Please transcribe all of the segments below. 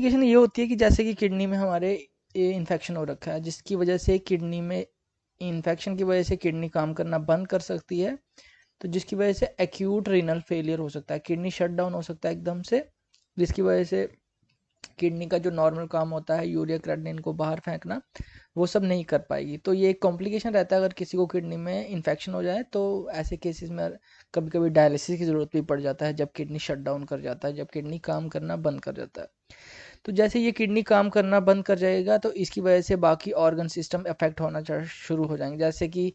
Complication ये होती है कि जैसे कि किडनी में हमारे ये इन्फेक्शन हो रखा है, जिसकी वजह से किडनी में इन्फेक्शन की वजह से किडनी काम करना बंद कर सकती है, तो जिसकी वजह से एक्यूट रीनल फेलियर हो सकता है, किडनी शट डाउन हो सकता है एकदम से, जिसकी वजह से किडनी का जो नॉर्मल काम होता है यूरिया क्रेटिनिन को बाहर फेंकना, वो सब नहीं कर पाएगी। तो ये एक कॉम्प्लिकेशन रहता है, अगर किसी को किडनी में इन्फेक्शन हो जाए तो ऐसे केसेस में कभी कभी डायलिसिस की ज़रूरत भी पड़ जाता है, जब किडनी शट डाउन कर जाता है, जब किडनी काम करना बंद कर जाता है। तो जैसे ये किडनी काम करना बंद कर जाएगा तो इसकी वजह से बाकी ऑर्गन सिस्टम अफेक्ट होना शुरू हो जाएंगे। जैसे कि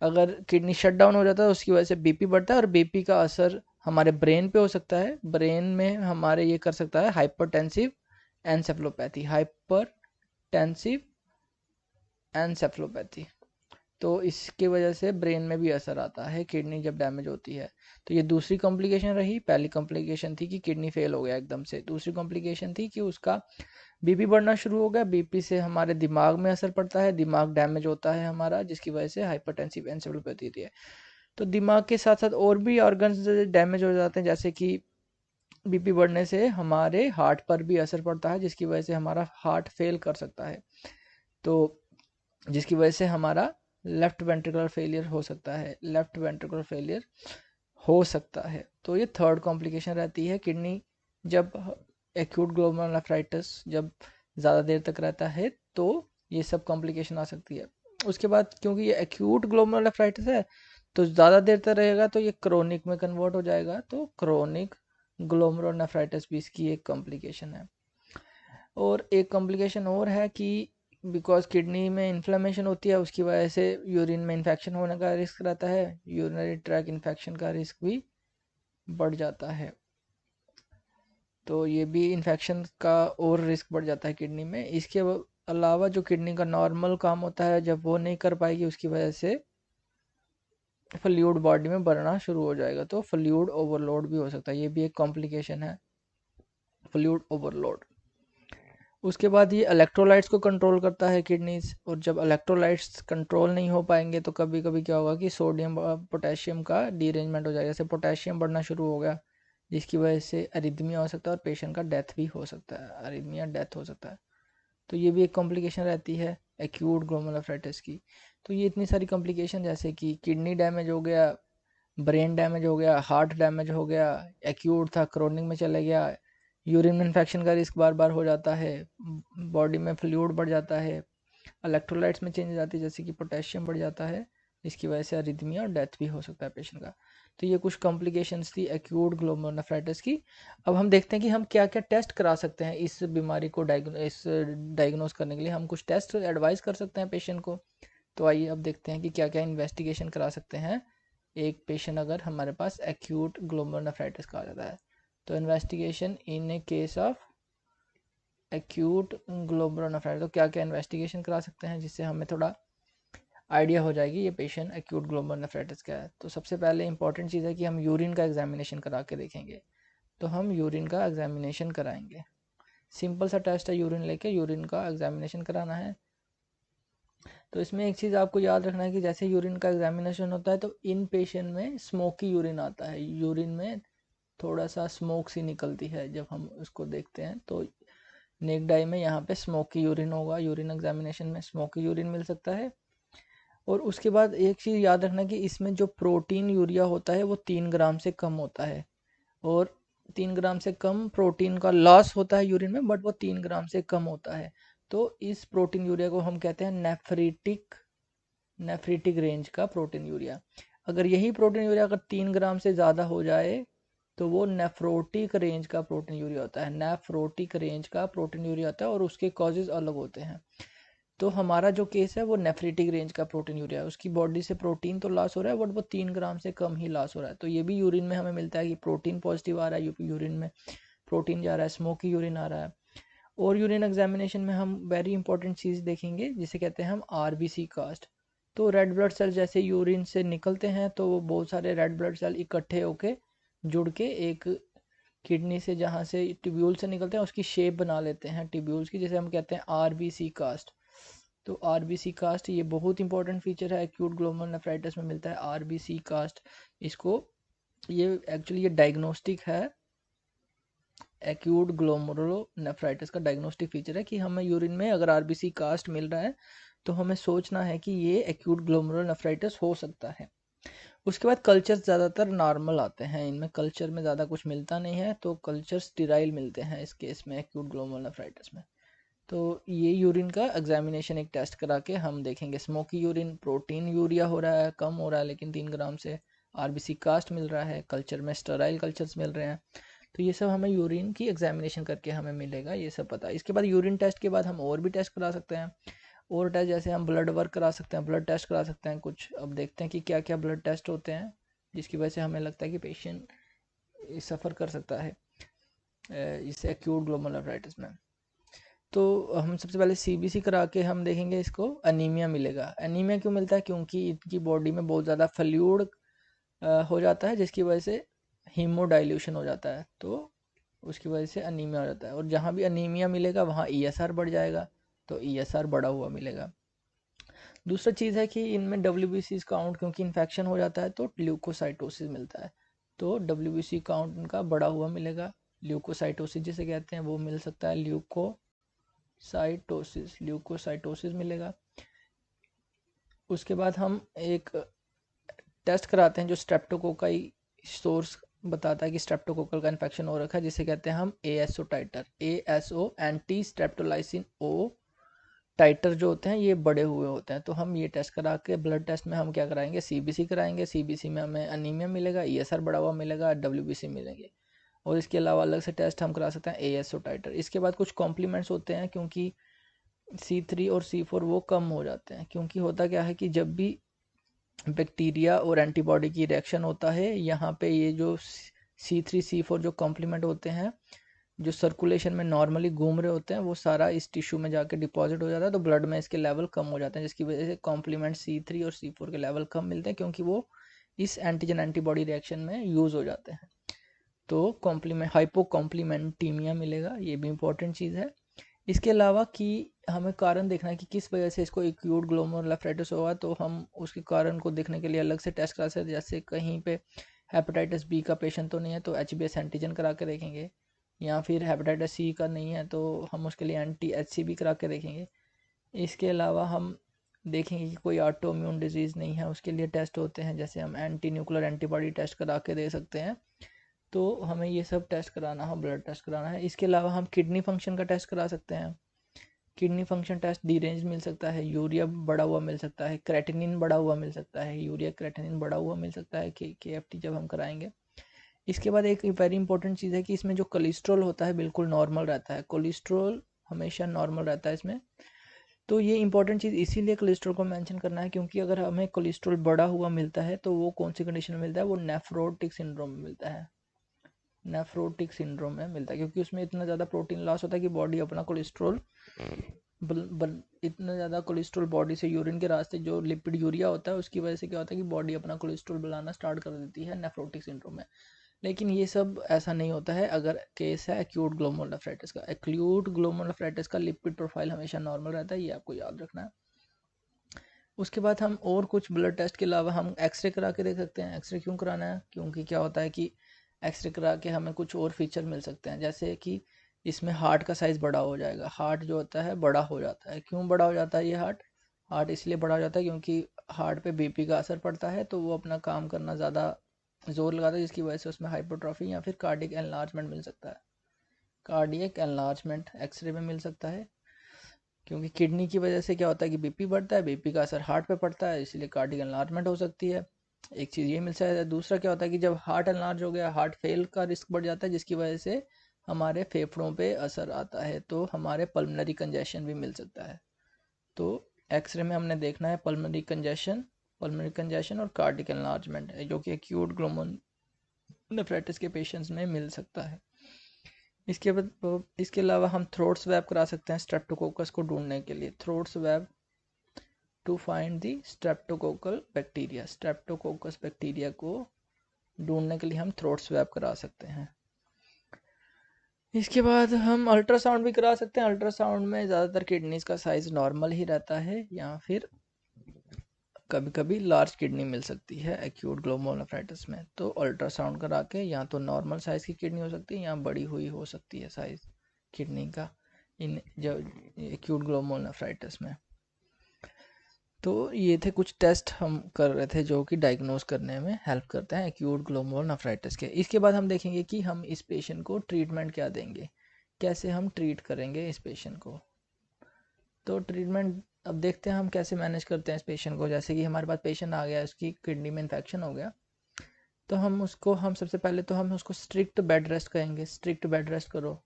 अगर किडनी शट डाउन हो जाता है उसकी वजह से बीपी बढ़ता है, और बीपी का असर हमारे ब्रेन पे हो सकता है। ब्रेन में हमारे ये कर सकता है हाइपरटेंसिव एनसेफलोपैथी, हाइपरटेंसिव एनसेफलोपैथी। तो इसकी वजह से ब्रेन में भी असर आता है किडनी जब डैमेज होती है। तो ये दूसरी कॉम्प्लिकेशन रही। पहली कॉम्प्लिकेशन थी कि किडनी फेल हो गया एकदम से। दूसरी कॉम्प्लिकेशन थी कि उसका बीपी बढ़ना शुरू हो गया, बीपी से हमारे दिमाग में असर पड़ता है, दिमाग डैमेज होता है हमारा, जिसकी वजह से हाइपरटेंसिव एनसेफलोपैथी होती है। तो दिमाग के साथ साथ और भी ऑर्गन्स डैमेज हो जाते हैं, जैसे कि बीपी बढ़ने से हमारे हार्ट पर भी असर पड़ता है, जिसकी वजह से हमारा हार्ट फेल कर सकता है। तो जिसकी वजह से हमारा लेफ्ट वेंट्रिकुलर फेलियर हो सकता है, लेफ्ट वेंट्रिकुलर फेलियर हो सकता है। तो ये थर्ड कॉम्प्लिकेशन रहती है किडनी जब एक्यूट ग्लोमेरुलनेफ्राइटिस जब ज़्यादा देर तक रहता है, तो ये सब कॉम्प्लिकेशन आ सकती है। उसके बाद क्योंकि ये एक्यूट ग्लोमेरुलनेफ्राइटिस है तो ज़्यादा देर तक रहेगा तो ये क्रोनिक में कन्वर्ट हो जाएगा, तो क्रोनिक ग्लोमेरुलनेफ्राइटिस भी इसकी एक कॉम्प्लिकेशन है। और एक कॉम्प्लिकेशन और है कि बिकॉज किडनी में इन्फ्लेमेशन होती है, उसकी वजह से यूरिन में इन्फेक्शन होने का रिस्क रहता है, यूरिनरी ट्रैक इन्फेक्शन का रिस्क भी बढ़ जाता है। तो ये भी इन्फेक्शन का और रिस्क बढ़ जाता है किडनी में। इसके अलावा जो किडनी का नॉर्मल काम होता है जब वो नहीं कर पाएगी, उसकी वजह से फ्लूइड बॉडी में बढ़ना शुरू हो जाएगा, तो फ्लूइड ओवरलोड भी हो सकता है। ये भी एक कॉम्प्लिकेशन है, फ्लूइड ओवरलोड। उसके बाद ये इलेक्ट्रोलाइट्स को कंट्रोल करता है किडनीज, और जब इलेक्ट्रोलाइट्स कंट्रोल नहीं हो पाएंगे तो कभी कभी क्या होगा कि सोडियम पोटेशियम का डीरेंजमेंट हो जाएगा, जैसे पोटेशियम बढ़ना शुरू हो गया, जिसकी वजह से अरिदमिया हो सकता है और पेशेंट का डेथ भी हो सकता है, अरिदमिया डेथ हो सकता है। तो ये भी एक कॉम्प्लिकेशन रहती है एक्यूट ग्लोमेरुलनेफ्राइटिस की। तो ये इतनी सारी कॉम्प्लिकेशन, जैसे कि किडनी डैमेज हो गया, ब्रेन डैमेज हो गया, हार्ट डैमेज हो गया, एक्यूट था क्रोनिक में चले गया, यूरिन में इन्फेक्शन का रिस्क बार बार हो जाता है, बॉडी में फ्लूइड बढ़ जाता है, इलेक्ट्रोलाइट्स में चेंज आती है जैसे कि पोटेशियम बढ़ जाता है, जिसकी वजह से अरिथमिया और डेथ भी हो सकता है पेशेंट का। तो ये कुछ कॉम्प्लिकेशंस थी एक्यूट ग्लोमेरुलनेफ्राइटिस की। अब हम देखते हैं कि हम क्या क्या टेस्ट करा सकते हैं इस बीमारी को डायग्नोस करने के लिए। हम कुछ टेस्ट एडवाइस कर सकते हैं पेशेंट को। तो आइए अब देखते हैं कि क्या क्या इन्वेस्टिगेशन करा सकते हैं एक पेशेंट अगर हमारे पास एक्यूट ग्लोमेरुलनेफ्राइटिस का आ जाता है। तो investigation in a case of acute glomerulonephritis, तो क्या क्या इन्वेस्टिगेशन करा सकते हैं जिससे हमें थोड़ा आइडिया हो जाएगी ये पेशेंट एक्यूट ग्लोमेरुलनेफ्राइटिस का है। तो सबसे पहले इंपॉर्टेंट चीज़ है कि हम यूरिन का एग्जामिनेशन करा के देखेंगे। तो हम यूरिन का एग्जामिनेशन कराएंगे, सिंपल सा टेस्ट है, यूरिन लेके यूरिन का एग्जामिनेशन कराना है। तो इसमें एक चीज़ आपको याद रखना है कि जैसे यूरिन का एग्जामिनेशन होता है तो इन पेशेंट में स्मोकी यूरिन आता है, यूरिन में थोड़ा सा स्मोक सी निकलती है जब हम उसको देखते हैं, तो नेक्ड आई में यहाँ पे स्मोकी यूरिन होगा, यूरिन एग्जामिनेशन में स्मोकी यूरिन मिल सकता है। और उसके बाद एक चीज़ याद रखना कि इसमें जो प्रोटीन यूरिया होता है वो 3 ग्राम से कम होता है, और 3 ग्राम से कम प्रोटीन का लॉस होता है यूरिन में, बट वो 3 ग्राम से कम होता है। तो इस प्रोटीन यूरिया को हम कहते हैं नेफ्रीटिक रेंज का प्रोटीन यूरिया। अगर यही प्रोटीन यूरिया अगर 3 ग्राम से ज़्यादा हो जाए तो वो नेफ्रोटिक रेंज का प्रोटीन यूरिया होता है, नेफ्रोटिक रेंज का प्रोटीन यूरिया होता है, और उसके कॉजेज अलग होते हैं। तो हमारा जो केस है वो नेफ्रीटिक रेंज का प्रोटीन यूरिया है, उसकी बॉडी से प्रोटीन तो लॉस हो रहा है बट वो 3 ग्राम से कम ही लॉस हो रहा है। तो ये भी यूरिन में हमें मिलता है कि प्रोटीन पॉजिटिव आ रहा है, यूरिन में प्रोटीन जा रहा है, स्मोकी यूरिन आ रहा है। और यूरिन एग्जामिनेशन में हम वेरी इंपॉर्टेंट चीज़ देखेंगे जिसे कहते हैं हम आरबीसी कास्ट। तो रेड ब्लड सेल जैसे यूरिन से निकलते हैं तो वो बहुत सारे रेड ब्लड सेल इकट्ठे होके जुड़ के एक किडनी से जहाँ से ट्यूब्यूल से निकलते हैं उसकी शेप बना लेते हैं ट्यूब्यूल्स की, जिसे हम कहते हैं आरबीसी कास्ट। तो आरबीसी कास्ट ये बहुत इंपॉर्टेंट फीचर है, एक्यूट ग्लोमेरुलनेफ्राइटिस में मिलता है आरबीसी कास्ट। इसको ये एक्चुअली ये डायग्नोस्टिक है एक्यूट ग्लोमेरुलोनेफ्राइटिस का डायग्नोस्टिक फीचर है कि हमें यूरिन में अगर आरबीसी कास्ट मिल रहा है तो हमें सोचना है कि ये एक्यूट ग्लोमेरुलोनेफ्राइटिस हो सकता है। उसके बाद कल्चर ज़्यादातर नॉर्मल आते हैं, इनमें कल्चर में ज़्यादा कुछ मिलता नहीं है, तो कल्चर स्टेराइल मिलते हैं इस केस में एक्यूट ग्लोमेरुलोनेफ्राइटिस में। तो ये यूरिन का एग्जामिनेशन एक टेस्ट करा के हम देखेंगे। स्मोकी यूरिन, प्रोटीन यूरिया हो रहा है, कम हो रहा है लेकिन 3 ग्राम से, आरबीसी कास्ट मिल रहा है, कल्चर में स्टेराइल कल्चर्स मिल रहे हैं। तो ये सब हमें यूरिन की एग्जामिनेशन करके हमें मिलेगा, ये सब पता है। इसके बाद यूरिन टेस्ट के बाद हम और भी टेस्ट करा सकते हैं। और टेस्ट जैसे हम ब्लड वर्क करा सकते हैं, ब्लड टेस्ट करा सकते हैं कुछ। अब देखते हैं कि क्या क्या ब्लड टेस्ट होते हैं जिसकी वजह से हमें लगता है कि पेशेंट सफ़र कर सकता है इससे एक्यूट ग्लोमेरुलोनेफ्राइटिस में। तो हम सबसे पहले सीबीसी करा के हम देखेंगे, इसको अनीमिया मिलेगा। अनीमिया क्यों मिलता है? क्योंकि इनकी बॉडी में बहुत ज़्यादा फ्लूइड हो जाता है जिसकी वजह से हीमोडाइल्यूशन हो जाता है, तो उसकी वजह से अनीमिया हो जाता है। और जहाँ भी अनीमिया मिलेगा वहाँ ईएसआर बढ़ जाएगा, तो ईएसआर बढ़ा हुआ मिलेगा। दूसरा चीज़ है कि इनमें डब्ल्यूबीसी काउंट, क्योंकि इन्फेक्शन हो जाता है तो ल्यूकोसाइटोसिस मिलता है, तो डब्ल्यूबीसी काउंट उनका बढ़ा हुआ मिलेगा। ल्यूकोसाइटोसिस जिसे कहते हैं वो मिल सकता है, ल्यूकोसाइटोसिस मिलेगा। उसके बाद हम एक टेस्ट कराते हैं जो स्ट्रेप्टोकोकाई सोर्स बताता है कि स्ट्रेप्टोकोकल का इन्फेक्शन हो रखा है, जिसे कहते हैं हम ASO titer, ASO anti streptolysin O titer जो होते हैं ये बड़े हुए होते हैं। तो हम ये टेस्ट करा के, ब्लड टेस्ट में हम क्या कराएंगे, सीबीसी कराएंगे। सीबीसी में हमें अनीमिया मिलेगा, ईएसआर बढ़ा हुआ मिलेगा, डब्ल्यूबीसी मिलेंगे। और इसके अलावा अलग से टेस्ट हम करा सकते हैं एएसओ टाइटर। इसके बाद कुछ कॉम्प्लीमेंट्स होते हैं, क्योंकि C3 और C4 वो कम हो जाते हैं। क्योंकि होता क्या है कि जब भी बैक्टीरिया और एंटीबॉडी की रिएक्शन होता है, यहाँ पे ये जो C3 C4 जो कॉम्प्लीमेंट होते हैं, जो सर्कुलेशन में नॉर्मली घूम रहे होते हैं, वो सारा इस टिश्यू में जाके डिपॉजिट हो जाता है, तो ब्लड में इसके लेवल कम हो जाते हैं, जिसकी वजह से कॉम्प्लीमेंट C3 और C4 के लेवल कम मिलते हैं, क्योंकि वो इस एंटीजन एंटीबॉडी रिएक्शन में यूज़ हो जाते हैं। तो कॉम्प्लीमेंट हाइपो कॉम्प्लीमेंटीमिया मिलेगा, ये भी इंपॉर्टेंट चीज़ है। इसके अलावा कि हमें कारण देखना है कि किस वजह से इसको एक्यूट ग्लोमेरुलोनेफ्राइटिस हुआ, तो हम उसके कारण को देखने के लिए अलग से टेस्ट करा सकते हैं। जैसे कहीं पे हेपेटाइटिस बी का पेशेंट तो नहीं है तो एचबीएस एंटीजन करा के देखेंगे, या फिर हेपेटाइटिस सी का नहीं है तो हम उसके लिए एंटी एचसीवी करा के देखेंगे। इसके अलावा हम देखेंगे कि कोई ऑटो इम्यून डिजीज़ नहीं है, उसके लिए टेस्ट होते हैं, जैसे हम एंटी न्यूक्लियर एंटीबॉडी टेस्ट करा के दे सकते हैं। तो हमें ये सब टेस्ट कराना है, ब्लड टेस्ट कराना है। इसके अलावा हम किडनी फंक्शन का टेस्ट करा सकते हैं। किडनी फंक्शन टेस्ट डीरेंज मिल सकता है, यूरिया बढ़ा हुआ मिल सकता है, क्रेटिनिन बढ़ा हुआ मिल सकता है, यूरिया क्रेटिनिन बढ़ा हुआ मिल सकता है KFT जब हम कराएंगे। इसके बाद एक वेरी इंपॉर्टेंट चीज़ है कि इसमें जो कोलेस्ट्रॉल होता है बिल्कुल नॉर्मल रहता है, कोलेस्ट्रॉल हमेशा नॉर्मल रहता है इसमें। तो ये इंपॉर्टेंट चीज़ इसीलिए कोलेस्ट्रॉल को मेंशन करना है, क्योंकि अगर हमें कोलेस्ट्रॉल बढ़ा हुआ मिलता है तो वो कौन सी कंडीशन में मिलता है, वो नेफ्रोटिक सिंड्रोम में मिलता है। नेफ्रोटिक सिंड्रोम में मिलता है क्योंकि उसमें इतना ज़्यादा प्रोटीन लॉस होता है कि बॉडी अपना कोलेस्ट्रॉल इतना ज़्यादा कोलेस्ट्रॉल बॉडी से यूरिन के रास्ते जो लिपिड यूरिया होता है उसकी वजह से क्या होता है कि बॉडी अपना कोलेस्ट्रॉल बनाना स्टार्ट कर देती है नेफ्रोटिक सिंड्रोम में। लेकिन ये सब ऐसा नहीं होता है अगर केस है एक्यूट ग्लोमेरुलोनेफ्राइटिस का। एक्यूट ग्लोमेरुलोनेफ्राइटिस का लिपिड प्रोफाइल हमेशा नॉर्मल रहता है, ये आपको याद रखना है। उसके बाद हम और कुछ ब्लड टेस्ट के अलावा हम एक्सरे करा के देख सकते हैं। एक्सरे क्यों कराना है? क्योंकि क्या होता है कि एक्सरे करा के हमें कुछ और फीचर मिल सकते हैं, जैसे कि इसमें हार्ट का साइज़ बड़ा हो जाएगा। हार्ट जो होता है बड़ा हो जाता है। क्यों बड़ा हो जाता है ये हार्ट इसलिए बड़ा हो जाता है क्योंकि हार्ट पे बीपी का असर पड़ता है, तो वो अपना काम करना ज़्यादा जोर लगाता है, जिसकी वजह से उसमें हाइपरट्रॉफी या फिर कार्डियक एनलार्जमेंट मिल सकता है। कार्डियक एनलार्जमेंट एक्सरे में मिल सकता है, क्योंकि किडनी की वजह से क्या होता है कि बीपी बढ़ता है, बीपी का असर हार्ट पे पड़ता है, इसलिए कार्डियक एनलार्जमेंट हो सकती है। एक चीज़ ये मिल सकता है। दूसरा क्या होता है कि जब हार्ट एनलार्ज हो गया, हार्ट फेल का रिस्क बढ़ जाता है, जिसकी वजह से हमारे फेफड़ों पे असर आता है, तो हमारे पल्मोनरी कंजेशन भी मिल सकता है। तो एक्सरे में हमने देखना है पल्मोनरी कंजेशन और कार्डियक एनलार्जमेंट है, जो कि एक्यूट ग्लोमेरुलोनेफ्राइटिस के पेशेंट्स में मिल सकता है। इसके बाद इसके अलावा हम थ्रोट स्वैब करा सकते हैं स्ट्रेप्टोकोकस को ढूंढने के लिए। Throat swab to find the streptococcal bacteria, streptococcus bacteria को ढूंढने के लिए हम थ्रोट स्वैब करा सकते हैं। इसके बाद हम अल्ट्रासाउंड भी करा सकते हैं। अल्ट्रासाउंड में ज़्यादातर किडनीज का साइज़ नॉर्मल ही रहता है, या फिर कभी कभी लार्ज किडनी मिल सकती है एक्यूट ग्लोमेरुलोनेफ्राइटिस में, तो अल्ट्रासाउंड करा के या तो नॉर्मल साइज़ की किडनी हो सकती है या बड़ी हुई हो सकती है साइज़ किडनी का इन जो एक्यूट ग्लोमेरुलोनेफ्राइटिस में। तो ये थे कुछ टेस्ट हम कर रहे थे जो कि डायग्नोज करने में हेल्प करते हैं एक्यूट ग्लोमेरुलोनेफ्राइटिस के। इसके बाद हम देखेंगे कि हम इस पेशेंट को ट्रीटमेंट क्या देंगे, कैसे हम ट्रीट करेंगे इस पेशेंट को। तो ट्रीटमेंट अब देखते हैं हम कैसे मैनेज करते हैं इस पेशेंट को। जैसे कि हमारे पास पेशेंट आ गया, उसकी किडनी में इन्फेक्शन हो गया, तो हम सबसे पहले तो हम उसको स्ट्रिक्ट बेड रेस्ट कहेंगे। स्ट्रिक्ट बेड रेस्ट करो।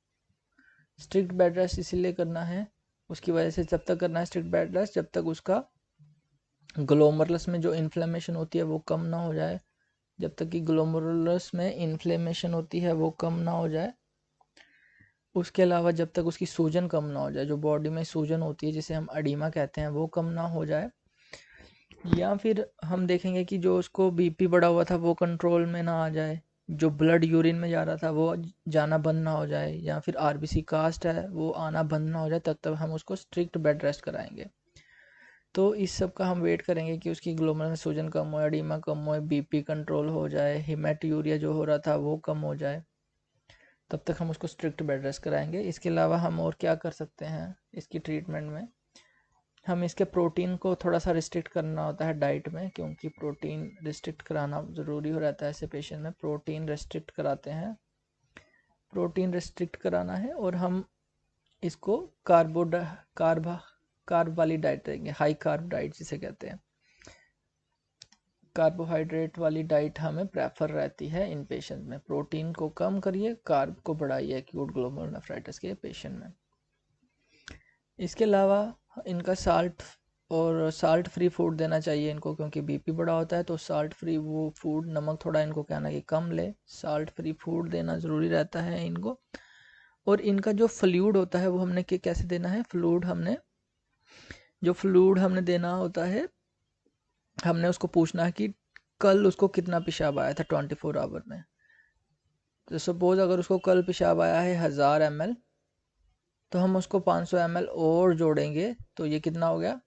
स्ट्रिक्ट बेड रेस्ट इसीलिए करना है, उसकी वजह से जब तक करना है स्ट्रिक्ट बेड रेस्ट जब तक उसका ग्लोमरुलस में जो इन्फ्लेमेशन होती है वो कम ना हो जाए। जब तक कि ग्लोमरुलस में इन्फ्लेमेशन होती है वो कम ना हो जाए। उसके अलावा जब तक उसकी सूजन कम ना हो जाए, जो बॉडी में सूजन होती है जिसे हम अडीमा कहते हैं, वो कम ना हो जाए। या फिर हम देखेंगे कि जो उसको बीपी बढ़ा हुआ था वो कंट्रोल में ना आ जाए, जो ब्लड यूरिन में जा रहा था वो जाना बंद ना हो जाए, या फिर आरबीसी कास्ट है वो आना बंद ना हो जाए, तब तक हम उसको स्ट्रिक्ट बेड रेस्ट कराएंगे। तो इस सब का हम वेट करेंगे कि उसकी ग्लोमेरुलर सूजन कम हो, एडिमा कम हो, बीपी कंट्रोल हो जाए, हेमेटूरिया जो हो रहा था वो कम हो जाए, तब तक हम उसको स्ट्रिक्ट बेड रेस्ट कराएंगे। इसके अलावा हम और क्या कर सकते हैं इसकी ट्रीटमेंट में, हम इसके प्रोटीन को थोड़ा सा रिस्ट्रिक्ट करना होता है डाइट में, क्योंकि प्रोटीन रिस्ट्रिक्ट कराना ज़रूरी हो रहता है ऐसे पेशेंट में। प्रोटीन रिस्ट्रिक्ट कराते हैं, प्रोटीन रिस्ट्रिक्ट कराना है। और हम इसको कार्ब वाली डाइट देंगे, हाई कार्ब डाइट जिसे कहते हैं। कार्बोहाइड्रेट वाली डाइट हमें प्रेफर रहती है इन पेशेंट में। प्रोटीन को कम करिए, कार्ब को बढ़ाइए एक्यूट ग्लोमेरुलोनेफ्राइटिस के पेशेंट में। इसके अलावा इनका साल्ट फ्री फूड देना चाहिए इनको, क्योंकि बीपी बड़ा होता है तो साल्ट फ्री वो फूड, नमक थोड़ा इनको कहना कि कम ले, साल्ट फ्री फूड देना ज़रूरी रहता है इनको। और इनका जो फ्लूइड होता है वो हमने कैसे देना है, जो फ्लूइड हमने देना होता है, हमने उसको पूछना है कि कल उसको कितना पेशाब आया था 24 आवर में। तो सपोज अगर उसको कल पेशाब आया है 1000 ml, तो हम उसको 500 ml और जोड़ेंगे, तो ये कितना हो गया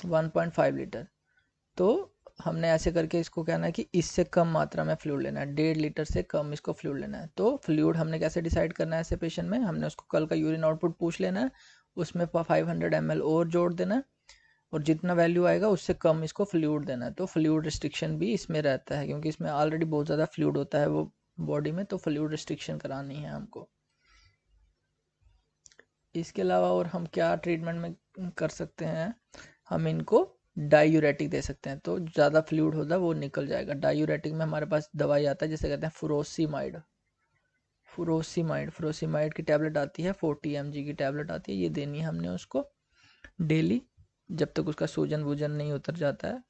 1.5 लीटर। तो हमने ऐसे करके इसको कहना है कि इससे कम मात्रा में फ्लूइड लेना है, 1.5 लीटर से कम इसको फ्लूइड लेना है। तो फ्लूइड हमने कैसे डिसाइड करना है ऐसे पेशेंट में, हमने उसको कल का यूरिन आउटपुट पूछ लेना है, उसमें 500 ml और जोड़ देना है, और जितना वैल्यू आएगा उससे कम इसको फ्लूइड देना है। तो फ्लूइड रिस्ट्रिक्शन भी इसमें रहता है, क्योंकि इसमें ऑलरेडी बहुत ज़्यादा फ्लूइड होता है वो बॉडी में, तो फ्लूइड रिस्ट्रिक्शन करानी है हमको। इसके अलावा और हम क्या ट्रीटमेंट में कर सकते हैं, हम इनको डायूरेटिक दे सकते हैं, तो ज़्यादा फ्लूइड होता है वो निकल जाएगा। डायूरेटिक में हमारे पास दवाई आता है जिसे कहते हैं फुरोसिमाइड की टैबलेट आती है, 40 mg की टैबलेट आती है, ये देनी है हमने उसको डेली, जब तक उसका सूजन वूजन नहीं उतर जाता है,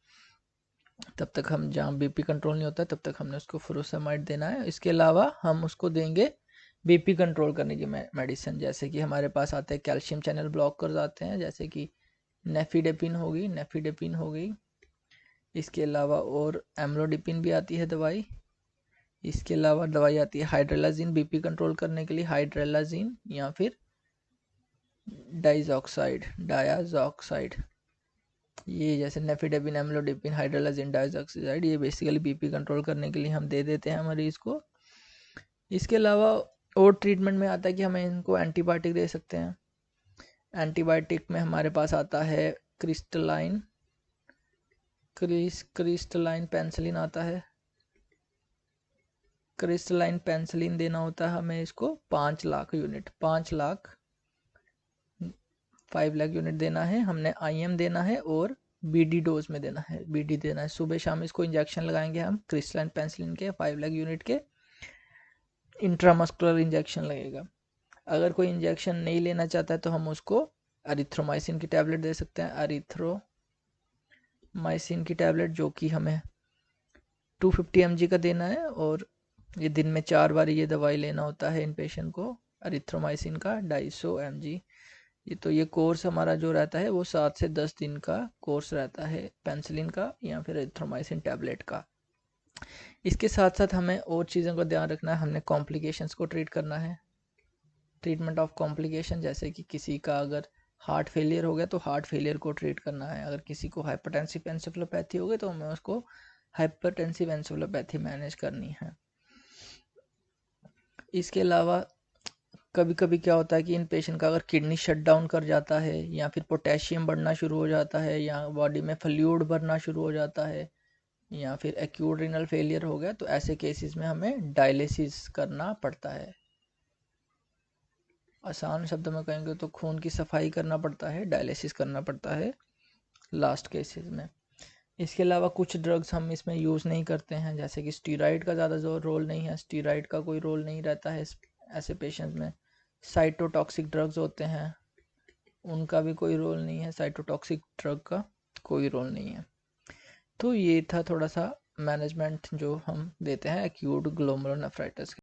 तब तक हम, जहाँ बीपी कंट्रोल नहीं होता है तब तक हमने उसको फुरोसिमाइड देना है। इसके अलावा हम उसको देंगे बीपी कंट्रोल करने की मेडिसिन, जैसे कि हमारे पास आते हैं कैल्शियम चैनल ब्लॉकर्स आते हैं, जैसे कि नेफिडेपिन हो गई। इसके अलावा और एम्लोडिपिन भी आती है दवाई। इसके अलावा दवाई आती है हाइड्रेलाजीन, बीपी कंट्रोल करने के लिए हाइड्रेलाजीन, या फिर डायाजॉक्साइड। ये जैसे नेफिडेपिन, एम्लोडिपिन, हाइड्रेलाजीन, डायऑक्साइड, ये बेसिकली बीपी कंट्रोल करने के लिए हम दे देते हैं मरीज़ को। इसके अलावा और ट्रीटमेंट में आता है कि हमें इनको एंटीबायोटिक दे सकते हैं। एंटीबायोटिक में हमारे पास आता है क्रिस्टलाइन पेंसिलिन आता है। क्रिस्टलाइन पेंसिलिन देना होता है हमें इसको 5 लाख यूनिट देना है हमने। IM देना है और BD डोज में देना है, BD देना है, सुबह शाम इसको इंजेक्शन लगाएंगे हम क्रिस्टलाइन पेंसिलिन के 5 लाख यूनिट के, इंट्रामस्कुलर इंजेक्शन लगेगा। अगर कोई इंजेक्शन नहीं लेना चाहता है तो हम उसको एरिथ्रोमाइसिन की टैबलेट दे सकते हैं, एरिथ्रोमाइसिन की टैबलेट, जो कि हमें 250 mg का देना है, और ये दिन में 4 बार ये दवाई लेना होता है इन पेशेंट को, एरिथ्रोमाइसिन का 250 mg। ये कोर्स हमारा जो रहता है वो 7 से 10 दिन का कोर्स रहता है पेंसिलिन का या फिर एरिथ्रोमाइसिन टैबलेट का। इसके साथ साथ हमें और चीज़ों का ध्यान रखना है, हमने कॉम्प्लिकेशंस को ट्रीट करना है, ट्रीटमेंट ऑफ कॉम्प्लिकेशन, जैसे कि किसी का अगर हार्ट फेलियर हो गया तो हार्ट फेलियर को ट्रीट करना है, अगर किसी को हाइपरटेंसिव एंसेफेलोपैथी हो गई तो हमें उसको हाइपरटेंसिव एंसेफेलोपैथी मैनेज करनी है। इसके अलावा कभी कभी क्या होता है कि इन पेशेंट का अगर किडनी शट डाउन कर जाता है या फिर पोटेशियम बढ़ना शुरू हो जाता है या बॉडी में फ्लूइड भरना शुरू हो जाता है या फिर एक्यूट रीनल फेलियर हो गया, तो ऐसे केसेस में हमें डायलिसिस करना पड़ता है। आसान शब्द में कहेंगे तो खून की सफाई करना पड़ता है, डायलिसिस करना पड़ता है लास्ट केसेस में। इसके अलावा कुछ ड्रग्स हम इसमें यूज़ नहीं करते हैं, जैसे कि स्टीरॉयड का ज़्यादा रोल नहीं है, स्टीरॉयड का कोई रोल नहीं रहता है ऐसे पेशेंट में। साइटोटॉक्सिक ड्रग्स होते हैं, उनका भी कोई रोल नहीं है, साइटोटॉक्सिक ड्रग का कोई रोल नहीं है। तो ये था थोड़ा सा मैनेजमेंट जो हम देते हैं एक्यूट ग्लोमेरुलर नेफ्राइटिस।